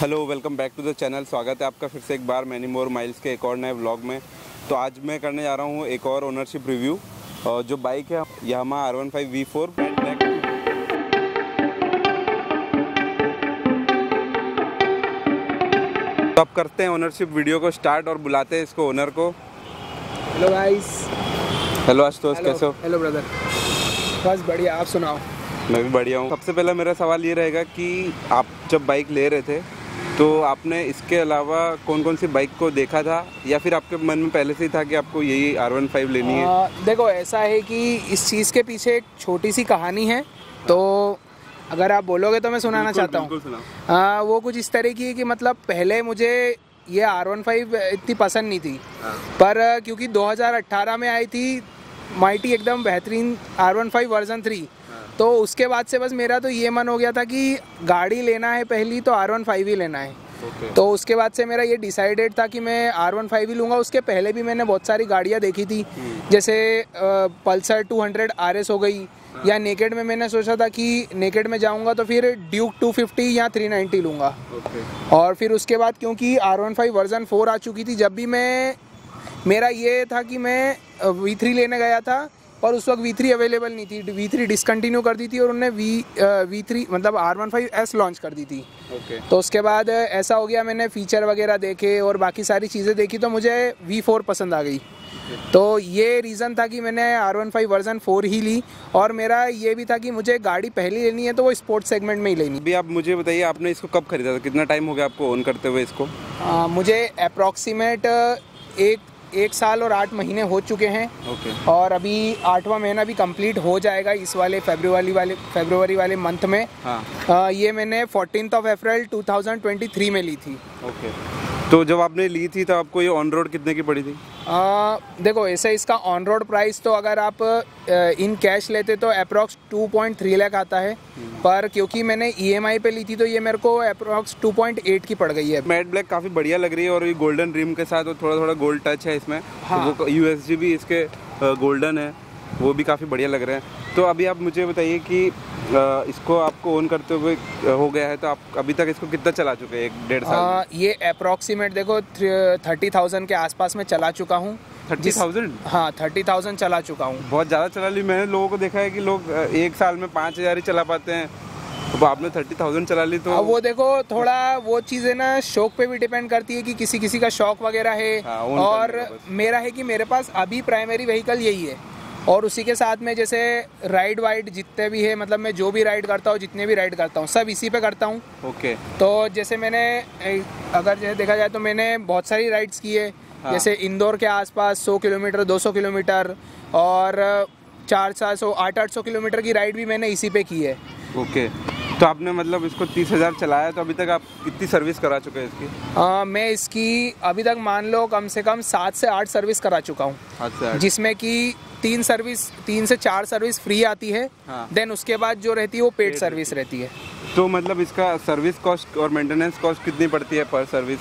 Hello, welcome back to the channel. स्वागत है आपका फिर से एक बार मैनी मोर माइल्स के एक और नए व्लॉग में। तो आज मैं करने जा रहा हूँ एक और ओनरशिप रिव्यू। और जो बाइक है यामाहा R15 V4 ब्लैक। तो अब करते हैं ओनरशिप वीडियो को स्टार्ट और बुलाते हैं इसको ओनर को। Hello guys. हेलो आशुतोष, कैसे हो? हेलो ब्रदर, बस बढ़िया, आप सुनाओ? मैं भी बढ़िया हूँ। सबसे पहला मेरा सवाल ये रहेगा कि आप जब बाइक ले रहे थे तो आपने इसके अलावा कौन कौन सी बाइक को देखा था, या फिर आपके मन में पहले से ही था कि आपको यही R15 लेनी है? देखो, ऐसा है कि इस चीज़ के पीछे एक छोटी सी कहानी है, तो अगर आप बोलोगे तो मैं सुनाना चाहता हूँ। वो कुछ इस तरह की है कि मतलब पहले मुझे ये R15 इतनी पसंद नहीं थी, पर क्योंकि 2018 में आई थी माइटी एकदम बेहतरीन R15 वर्जन 3, तो उसके बाद से बस मेरा तो ये मन हो गया था कि गाड़ी लेना है पहली तो R15 ही लेना है। तो उसके बाद से मेरा ये डिसाइडेड था कि मैं R15 ही लूँगा। उसके पहले भी मैंने बहुत सारी गाड़ियाँ देखी थी, जैसे पल्सर 200 RS हो गई, या नेकेड में मैंने सोचा था कि नेकेड में जाऊँगा तो फिर ड्यूक 250 या 390 लूँगा। और फिर उसके बाद क्योंकि R15 वर्जन 4 आ चुकी थी, जब भी मेरा ये था कि मैं V3 लेने गया था, और उस वक्त V3 अवेलेबल नहीं थी, V3 डिसकंटिन्यू कर दी थी और उन्होंने V3 मतलब R15S लॉन्च कर दी थी। तो उसके बाद ऐसा हो गया, मैंने फीचर वगैरह देखे और बाकी सारी चीज़ें देखी तो मुझे V4 पसंद आ गई। तो ये रीज़न था कि मैंने R15 वर्जन 4 ही ली। और मेरा ये भी था कि मुझे गाड़ी पहली लेनी है तो वो स्पोर्ट्स सेगमेंट में ही लेनी। अभी आप मुझे बताइए, आपने इसको कब खरीदा था? कितना टाइम हो गया आपको ओन करते हुए इसको? मुझे अप्रॉक्सीमेट एक साल और 8 महीने हो चुके हैं। और अभी 8वां महीना भी कंप्लीट हो जाएगा इस वाले फरवरी वाले मंथ में। ये मैंने 14 अप्रैल 2023 में ली थी। तो जब आपने ली थी तो आपको ये ऑन रोड कितने की पड़ी थी? देखो, ऐसे इसका ऑन रोड प्राइस तो अगर आप इन कैश लेते तो अप्रॉक्स 2.3 लाख आता है, पर क्योंकि मैंने EMI पे ली थी तो ये मेरे को अप्रॉक्स 2.8 की पड़ गई है। मैट ब्लैक काफ़ी बढ़िया लग रही है, और ये गोल्डन रिम के साथ और थोड़ा थोड़ा गोल्ड टच है इसमें। हाँ। तो वो USG भी इसके गोल्डन है, वो भी काफ़ी बढ़िया लग रहे हैं। तो अभी आप मुझे बताइए कि इसको आपको ओन करते हुए हो गया है, तो आप अभी तक इसको कितना चला चुके हैं? 1-1.5 साल? ये अप्रॉक्सीमेट देखो 30,000 के आसपास में चला चुका हूँ। 30,000? हाँ, 30,000 चला चुका हूँ। बहुत ज़्यादा चला ली। मैंने लोगों को देखा है कि लोग एक साल में 5,000 ही चला पाते हैं, तो आपने 30,000 चला ली। तो वो देखो, थोड़ा वो चीज़ें ना शौक पे भी डिपेंड करती है कि किसी किसी का शौक वगैरह है। और मेरा है कि मेरे पास अभी प्राइमरी व्हीकल यही है, और उसी के साथ में जैसे राइड वाइड जितने भी है, मतलब मैं जो भी राइड करता हूँ, जितने भी राइड करता हूँ, सब इसी पे करता हूँ। तो जैसे मैंने अगर जैसे देखा जाए तो मैंने बहुत सारी राइड्स की है। जैसे इंदौर के आसपास 100 किलोमीटर, 200 किलोमीटर और 400-800 800 किलोमीटर की राइड भी मैंने इसी पे की है। तो आपने मतलब इसको 30,000 चलाया, तो अभी तक आप कितनी सर्विस करा चुके हैं इसकी? मैं इसकी अभी तक मान लो कम से कम 7 से 8 सर्विस करा चुका हूँ, जिसमें कि 3 से 4 सर्विस फ्री आती है। देन उसके बाद जो रहती है वो पेड सर्विस रहती है। तो मतलब इसका सर्विस कॉस्ट और मेंटेनेंस कॉस्ट कितनी पड़ती है पर सर्विस?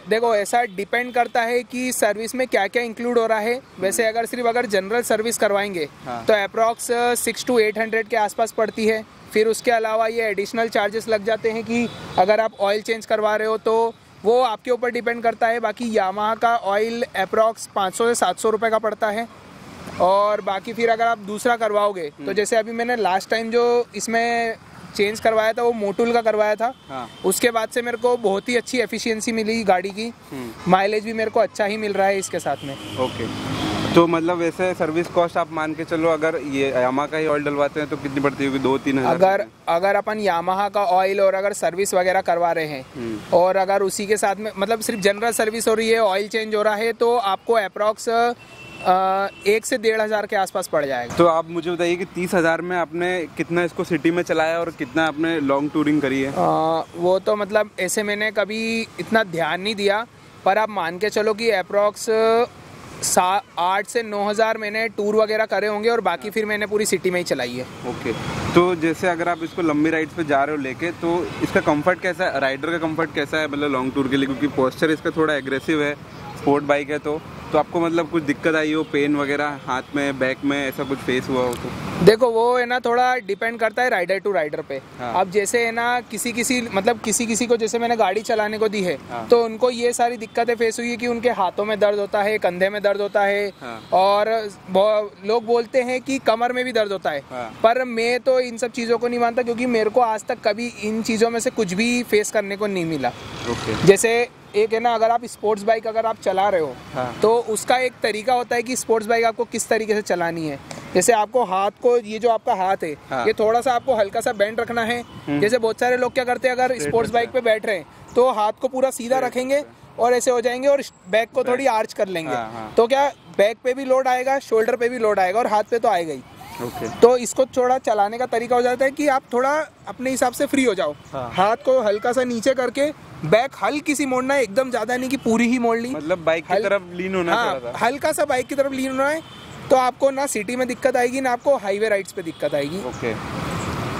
देखो, ऐसा डिपेंड करता है कि सर्विस में क्या क्या इंक्लूड हो रहा है। वैसे अगर जनरल सर्विस करवाएंगे तो अप्रॉक्स 600 to 800 के आसपास पड़ती है। फिर उसके अलावा ये एडिशनल चार्जेस लग जाते हैं कि अगर आप ऑयल चेंज करवा रहे हो तो वो आपके ऊपर डिपेंड करता है। बाकी यामाहा का ऑयल अप्रॉक्स 500 से 700 रुपये का पड़ता है। और बाकी फिर अगर आप दूसरा करवाओगे तो जैसे अभी मैंने लास्ट टाइम जो इसमें चेंज करवाया था वो मोटूल का करवाया था। उसके बाद से मेरे को बहुत ही अच्छी एफिशिएंसी मिली गाड़ी की। माइलेज भी मेरे को अच्छा ही मिल रहा है इसके साथ में। तो मतलब वैसे सर्विस कॉस्ट आप मान के चलो, अगर ये यामाहा का ही ऑयल डलवाते हैं तो कितनी पड़ती होगी? 2-3 हज़ार? अगर अपन यामाहा का ऑयल और अगर सर्विस वगैरह करवा रहे हैं, और अगर उसी के साथ में मतलब सिर्फ जनरल सर्विस हो रही है, ऑयल चेंज हो रहा है, तो आपको अप्रॉक्स 1 से 1.5 हज़ार के आसपास पड़ जाएगा। तो आप मुझे बताइए कि 30,000 में आपने कितना इसको सिटी में चलाया और कितना आपने लॉन्ग टूरिंग करी है? वो तो मतलब ऐसे मैंने कभी इतना ध्यान नहीं दिया, पर आप मान के चलो कि अप्रॉक्स 8 से 9 हज़ार मैंने टूर वगैरह करे होंगे, और बाकी फिर मैंने पूरी सिटी में ही चलाई है। तो जैसे अगर आप इसको लंबी राइड्स पे जा रहे हो लेके, तो इसका कंफर्ट कैसा है? राइडर का कंफर्ट कैसा है मतलब लॉन्ग टूर के लिए? क्योंकि पोस्चर इसका थोड़ा एग्रेसिव है, स्पोर्ट बाइक है तो आपको मतलब कुछ दिक्कत आई हो, पेन वगैरह हाथ में, बैक में, ऐसा कुछ फेस हुआ हो तो? देखो वो है ना, थोड़ा डिपेंड करता है राइडर टू राइडर पे। हाँ। अब जैसे है ना किसी किसी को जैसे मैंने गाड़ी चलाने को दी है, हाँ। तो उनको ये सारी दिक्कतें फेस हुई है कि उनके हाथों में दर्द होता है, कंधे में दर्द होता है। हाँ। और लोग बोलते हैं कि कमर में भी दर्द होता है। हाँ। पर मैं तो इन सब चीज़ों को नहीं मानता, क्योंकि मेरे को आज तक कभी इन चीज़ों में से कुछ भी फेस करने को नहीं मिला। ओके। जैसे एक है ना, अगर आप स्पोर्ट्स बाइक अगर आप चला रहे हो, हाँ। तो उसका एक तरीका होता है कि स्पोर्ट्स बाइक आपको किस तरीके से चलानी है। जैसे आपको हाथ को, ये जो आपका हाथ है, हाँ। ये थोड़ा सा आपको हल्का सा बेंड रखना है। जैसे बहुत सारे लोग क्या करते हैं, अगर स्पोर्ट्स बाइक पे बैठ रहे हैं तो हाथ को पूरा सीधा रखेंगे और ऐसे हो जाएंगे और बैक को थोड़ी आर्च कर लेंगे। हाँ। तो क्या बैक पे भी लोड आएगा, शोल्डर पे भी लोड आएगा और हाथ पे तो आएगा ही। ओके। तो इसको थोड़ा चलाने का तरीका हो जाता है कि आप थोड़ा अपने हिसाब से फ्री हो जाओ। हाँ। हाथ को हल्का सा नीचे करके बैक हल्की सी मोड़ना है, एकदम ज्यादा नहीं कि पूरी ही मोड़ ली, मतलब बाइक की तरफ लीन होना हाँ, थोड़ा सा। हल्का सा बाइक की तरफ लीन होना है। तो आपको ना सिटी में दिक्कत आएगी, ना आपको हाईवे राइड्स पे दिक्कत आएगी। ओके,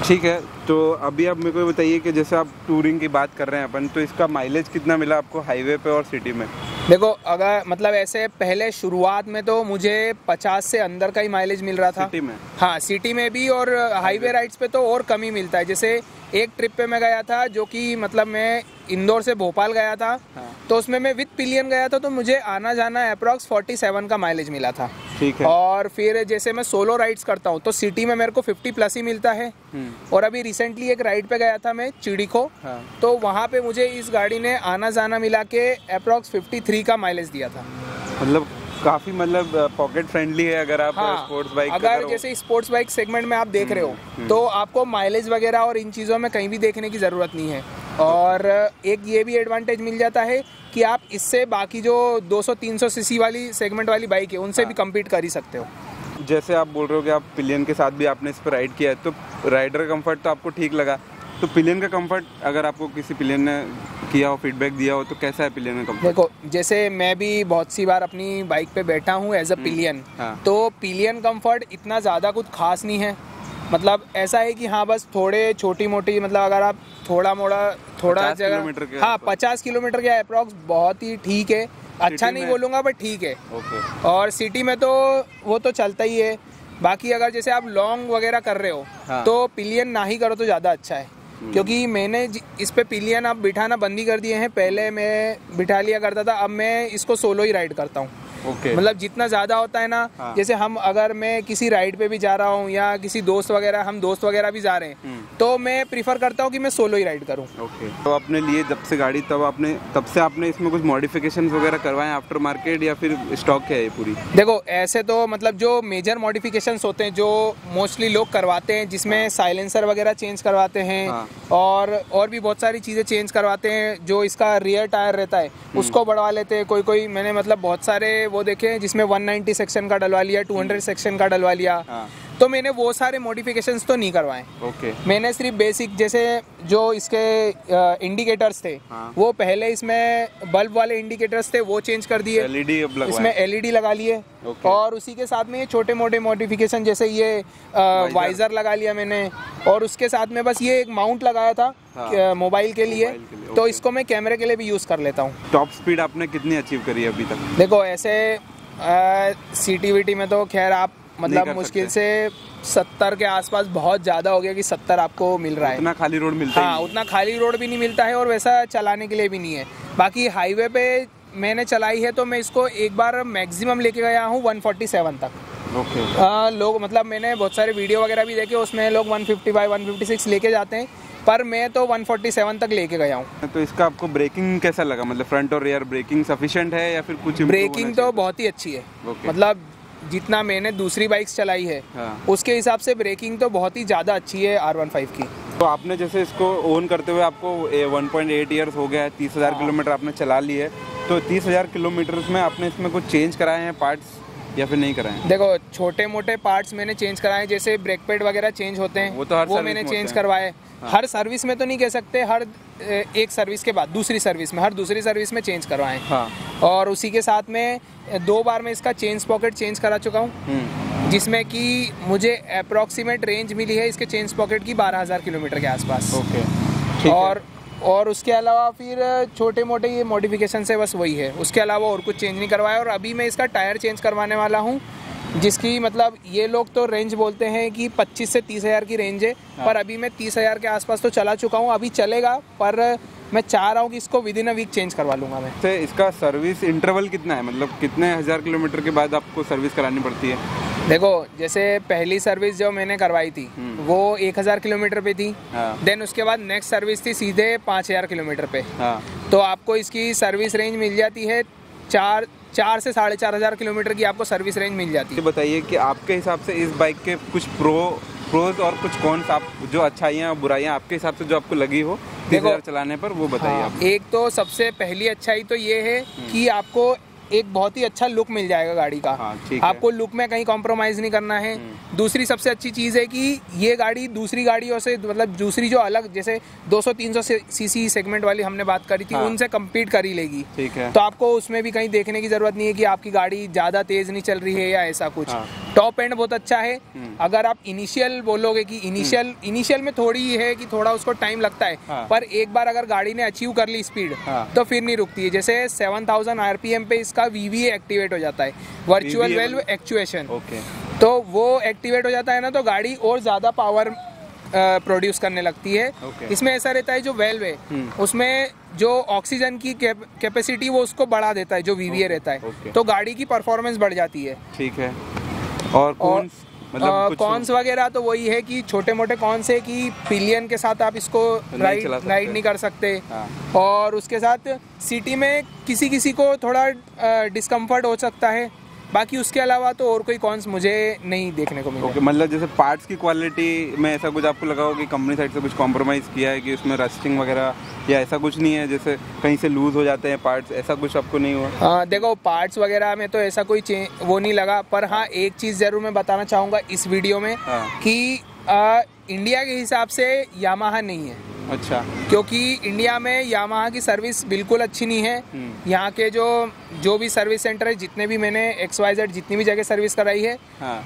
ठीक है। तो अभी आप मेरे को बताइए कि जैसे आप टूरिंग की बात कर रहे हैं अपन, तो इसका माइलेज कितना मिला आपको हाईवे पे और सिटी में? देखो अगर मतलब ऐसे पहले शुरुआत में तो मुझे 50 से अंदर का ही माइलेज मिल रहा था सिटी में। हाँ, सिटी में भी, और हाईवे राइड्स पे तो और कम ही मिलता है। जैसे एक ट्रिप पे मैं गया था, जो कि मतलब मैं इंदौर से भोपाल गया था। हाँ। तो उसमें मैं विद पिलियन गया था, तो मुझे आना जाना अप्रॉक्स 47 का माइलेज मिला था। ठीक है। और फिर जैसे मैं सोलो राइड्स करता हूँ तो सिटी में मेरे को 50 प्लस ही मिलता है। और अभी रिसेंटली एक राइड पे गया था मैं चिड़ीखो। हाँ। तो वहाँ पे मुझे इस गाड़ी ने आना जाना मिला के अप्रॉक्स 53 का माइलेज दिया था। मतलब काफी पॉकेट फ्रेंडली है अगर आप हाँ, स्पोर्ट्स बाइक अगर जैसे स्पोर्ट्स बाइक सेगमेंट में आप देख रहे हो तो आपको माइलेज वगैरह और इन चीज़ों में कहीं भी देखने की ज़रूरत नहीं है। और एक ये भी एडवांटेज मिल जाता है कि आप इससे बाकी जो 200-300 सीसी वाली सेगमेंट वाली बाइक है उनसे भी कम्पीट कर ही सकते हो। जैसे आप बोल रहे हो कि आप पिलियन के साथ भी आपने इस पर राइड किया है, तो राइडर कंफर्ट तो आपको ठीक लगा। तो पिलियन का कंफर्ट, अगर आपको किसी पिलियन ने किया हो, फीडबैक दिया हो, तो कैसा है पिलियन का कंफर्ट? देखो जैसे मैं भी बहुत सी बार अपनी बाइक पे बैठा हूँ एज अ पिलियन। हाँ। तो पिलियन कंफर्ट इतना ज़्यादा कुछ खास नहीं है। मतलब ऐसा है कि हाँ, बस थोड़े छोटी मोटी, मतलब अगर आप थोड़ा मोड़ा थोड़ा 50 किलोमीटर के जगह, हाँ 50 किलोमीटर के अप्रॉक्स बहुत ही ठीक है। अच्छा नहीं बोलूँगा बट ठीक है। ओके। और सिटी में तो वो तो चलता ही है। बाकी अगर जैसे आप लॉन्ग वगैरह कर रहे हो हाँ। तो पिलियन ना ही करो तो ज़्यादा अच्छा है। क्योंकि मैंने इस पे पिलियन अब बिठाना बंद ही कर दिए हैं। पहले मैं बिठा लिया करता था, अब मैं इसको सोलो ही राइड करता हूँ। ओके। मतलब जितना ज़्यादा होता है ना, हाँ। जैसे अगर मैं किसी राइड पे भी जा रहा हूँ या किसी दोस्त वगैरह भी जा रहे हैं, तो मैं प्रीफर करता हूँ कि मैं सोलो ही राइड करूँ। ओके। तो आपने लिए जब से गाड़ी, तब से आपने इसमें कुछ मॉडिफिकेशन वगैरह करवाए आफ्टर मार्केट, या फिर स्टॉक है ये पूरी? देखो ऐसे तो मतलब जो मेजर मॉडिफिकेशंस होते हैं जो मोस्टली लोग करवाते हैं, जिसमें साइलेंसर वगैरह चेंज करवाते हैं। हाँ। और भी बहुत सारी चीज़ें चेंज करवाते हैं। जो इसका रियर टायर रहता है उसको बढ़वा लेते हैं। कोई मैंने मतलब बहुत सारे वो देखे हैं जिसमें 190 सेक्शन का डलवा लिया, 200 सेक्शन का डलवा लिया। हाँ। तो मैंने वो सारे मॉडिफिकेशंस तो नहीं करवाए। ओके। मैंने सिर्फ बेसिक, जैसे जो इसके इंडिकेटर्स थे, हाँ। वो पहले इसमें बल्ब वाले इंडिकेटर्स थे, वो चेंज कर दिए। एलईडी अब लगवाए। इसमें एलईडी लगा लिए। ओके। और उसी के साथ में ये छोटे मोटे मॉडिफिकेशन, जैसे ये वाइजर लगा लिया मैंने। और उसके साथ में बस ये एक माउंट लगाया था मोबाइल के लिए। तो इसको मैं कैमरे के लिए भी यूज़ कर लेता हूँ। टॉप स्पीड आपने कितनी अचीव करी है अभी तक? देखो ऐसे सीटीवीटी में तो खैर आप मतलब मुश्किल से 70 के आसपास, बहुत ज़्यादा हो गया कि 70 आपको मिल रहा है। उतना खाली रोड मिलता है? हाँ, उतना खाली रोड भी नहीं मिलता है और वैसा चलाने के लिए भी नहीं है। बाकी हाईवे पे मैंने चलाई है तो मैं इसको एक बार मैक्सिमम लेके गया हूँ 147 तक। ओके। लोग मतलब मैंने बहुत सारे वीडियो वगैरह भी देखे, उसमें लोग 155 156 लेके जाते हैं, पर मैं तो 147 तक लेके गया हूँ। तो इसका आपको ब्रेकिंग कैसा लगा? मतलब फ्रंट और रियर ब्रेकिंग सफिशिएंट है या फिर कुछ? ब्रेकिंग तो बहुत ही अच्छी है। मतलब जितना मैंने दूसरी बाइक्स चलाई है, हाँ। उसके हिसाब से ब्रेकिंग तो बहुत ही ज़्यादा अच्छी है R15 की। तो आपने जैसे इसको ओन करते हुए आपको 1.8 ईयर्स हो गया है, 30,000 किलोमीटर आपने चला ली है, तो 30,000 किलोमीटर में आपने इसमें कुछ चेंज कराए हैं पार्ट्स या फिर नहीं कराए? देखो छोटे मोटे पार्ट्स मैंने चेंज कराए, जैसे ब्रेक पैड वगैरह चेंज होते हैं, वो मैंने चेंज करवाए। हर सर्विस में तो नहीं कह सकते, हर एक सर्विस के बाद दूसरी सर्विस में चेंज करवाए। हाँ। और उसी के साथ में 2 बार मैं इसका चेन पॉकेट चेंज करा चुका हूँ, जिसमें कि मुझे अप्रॉक्सीमेट रेंज मिली है इसके चेन पॉकेट की 12,000 किलोमीटर के आसपास। ओके। और और उसके अलावा फिर छोटे मोटे ये मॉडिफिकेशन से बस वही है, उसके अलावा और कुछ चेंज नहीं करवाया। और अभी मैं इसका टायर चेंज करवाने वाला हूँ, जिसकी मतलब ये लोग तो रेंज बोलते हैं कि 25 से 30 हज़ार की रेंज है, पर अभी मैं 30 हज़ार के आसपास तो चला चुका हूँ, अभी चलेगा, पर मैं चाह रहा हूँ कि इसको within a week change करवा लूँगा मैं। तो इसका सर्विस इंटरवल कितना है, मतलब कितने हज़ार किलोमीटर के बाद आपको सर्विस करानी पड़ती है? देखो, जैसे पहली सर्विस जो मैंने करवाई थी वो 1000 किलोमीटर पे थी। देन उसके बाद नेक्स्ट सर्विस थी सीधे 5000 किलोमीटर पे। तो आपको इसकी सर्विस रेंज मिल जाती है 4 से 4,500 किलोमीटर की आपको सर्विस रेंज मिल जाती है। तो बताइए कि आपके हिसाब से इस बाइक के कुछ प्रोज और कुछ कॉन्स, आप जो अच्छाइयाँ और बुराइयाँ आपके हिसाब से जो आपको लगी हो 30,000 चलाने पर, वो बताइए आप। एक तो सबसे पहली अच्छाई तो ये है कि आपको एक बहुत ही अच्छा लुक मिल जाएगा गाड़ी का। आपको लुक में कहीं कॉम्प्रोमाइज़ नहीं करना है। दूसरी सबसे अच्छी चीज़ है कि ये गाड़ी दूसरी गाड़ियों से, मतलब दूसरी जो अलग जैसे 200-300 सीसी सेगमेंट वाली हमने बात करी थी, उनसे कम्पीट कर ही लेगी। ठीक है। तो आपको उसमें भी कहीं देखने की ज़रूरत नहीं है कि आपकी गाड़ी ज़्यादा तेज़ नहीं चल रही है या ऐसा कुछ। टॉप एंड बहुत अच्छा है। अगर आप इनिशियल बोलोगे कि इनिशियल में थोड़ी है कि थोड़ा उसको टाइम लगता है, पर एक बार अगर गाड़ी ने अचीव कर ली स्पीड तो फिर नहीं रुकती है। जैसे 7000 RPM पे इसका VVA एक्टिवेट हो जाता है, वर्चुअल वेल्व एक्चुएशन। तो वो एक्टिवेट हो जाता है ना, तो गाड़ी और ज़्यादा पावर प्रोड्यूस करने लगती है। इसमें ऐसा रहता है, जो वेल्व है उसमें जो ऑक्सीजन की कैपेसिटी वो उसको बढ़ा देता है, जो VVA रहता है, तो गाड़ी की परफॉर्मेंस बढ़ जाती है। ठीक है। और कॉन्स वगैरह तो वही है कि छोटे मोटे कॉन्स है कि पिलियन के साथ आप इसको राइड नहीं कर सकते। और उसके साथ सिटी में किसी को थोड़ा डिस्कम्फर्ट हो सकता है, बाकी उसके अलावा तो और कोई कॉन्स मुझे नहीं देखने को मिले। मतलब जैसे पार्ट्स की क्वालिटी में ऐसा कुछ आपको लगा हो कि कंपनी साइड से कुछ कॉम्प्रोमाइज़ किया है कि उसमें रस्टिंग वगैरह या ऐसा कुछ नहीं है, जैसे कहीं से लूज हो जाते हैं पार्ट्स, ऐसा कुछ आपको नहीं हुआ? देखो, पार्ट्स वगैरह में तो ऐसा कोई वो नहीं लगा, पर हाँ एक चीज़ ज़रूर मैं बताना चाहूँगा इस वीडियो में कि इंडिया के हिसाब से यामाहा नहीं है। अच्छा। क्योंकि इंडिया में यामाहा की सर्विस बिल्कुल अच्छी नहीं है। यहाँ के जो भी सर्विस सेंटर है, जितने भी मैंने XYZ जितनी भी जगह सर्विस कराई है,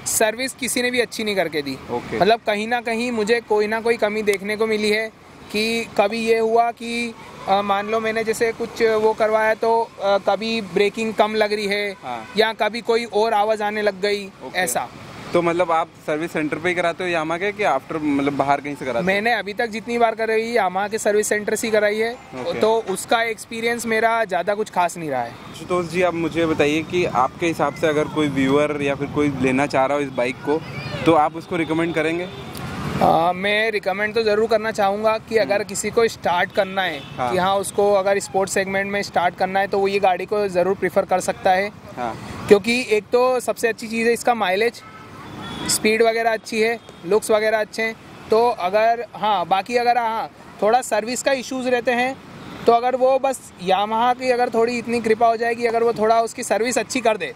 सर्विस किसी ने भी अच्छी नहीं करके दी। मतलब कहीं ना कहीं मुझे कोई ना कोई कमी देखने को मिली है कि कभी ये हुआ कि मान लो मैंने जैसे कुछ वो करवाया तो कभी ब्रेकिंग कम लग रही है, या कभी कोई और आवाज़ आने लग गई, ऐसा। तो मतलब आप सर्विस सेंटर पे ही कराते हो यामाहा के, कि आफ्टर मतलब बाहर कहीं से कराते हो? मैंने अभी तक जितनी बार कराई है यामाहा के सर्विस सेंटर से कराई है। तो उसका एक्सपीरियंस मेरा ज़्यादा कुछ खास नहीं रहा है। आशुतोष जी, आप मुझे बताइए कि आपके हिसाब से अगर कोई व्यूअर या फिर कोई लेना चाह रहा हो इस बाइक को, तो आप उसको रिकमेंड करेंगे? मैं रिकमेंड तो ज़रूर करना चाहूँगा कि अगर किसी को स्टार्ट करना है कि हाँ उसको अगर स्पोर्ट्स सेगमेंट में स्टार्ट करना है, तो वो ये गाड़ी को ज़रूर प्रीफर कर सकता है। क्योंकि एक तो सबसे अच्छी चीज़ है इसका माइलेज, स्पीड वगैरह अच्छी है, लुक्स वगैरह अच्छे हैं। तो अगर बाकी अगर थोड़ा सर्विस का इश्यूज़ रहते हैं, तो अगर वो बस यामाहा की अगर थोड़ी इतनी कृपा हो जाएगी, अगर वो थोड़ा उसकी सर्विस अच्छी कर दे,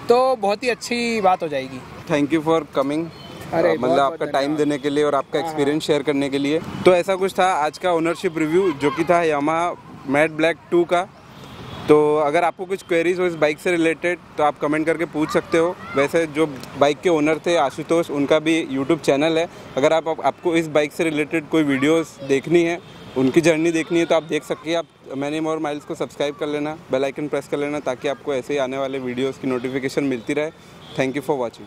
तो बहुत ही अच्छी बात हो जाएगी। थैंक यू फॉर कमिंग, मतलब आपका टाइम देने के लिए और आपका एक्सपीरियंस शेयर करने के लिए। तो ऐसा कुछ था आज का ओनरशिप रिव्यू, जो कि था यामाहा मैट ब्लैक 2 का। तो अगर आपको कुछ क्वेरीज हो इस बाइक से रिलेटेड, तो आप कमेंट करके पूछ सकते हो। वैसे जो बाइक के ओनर थे आशुतोष, उनका भी यूट्यूब चैनल है। अगर आपको इस बाइक से रिलेटेड कोई वीडियोस देखनी है, उनकी जर्नी देखनी है, तो आप देख सकते हैं। आप मैनी मोर माइल्स को सब्सक्राइब कर लेना, बेल आइकन प्रेस कर लेना, ताकि आपको ऐसे ही आने वाले वीडियोज़ की नोटिफिकेशन मिलती रहे। Thank you for watching.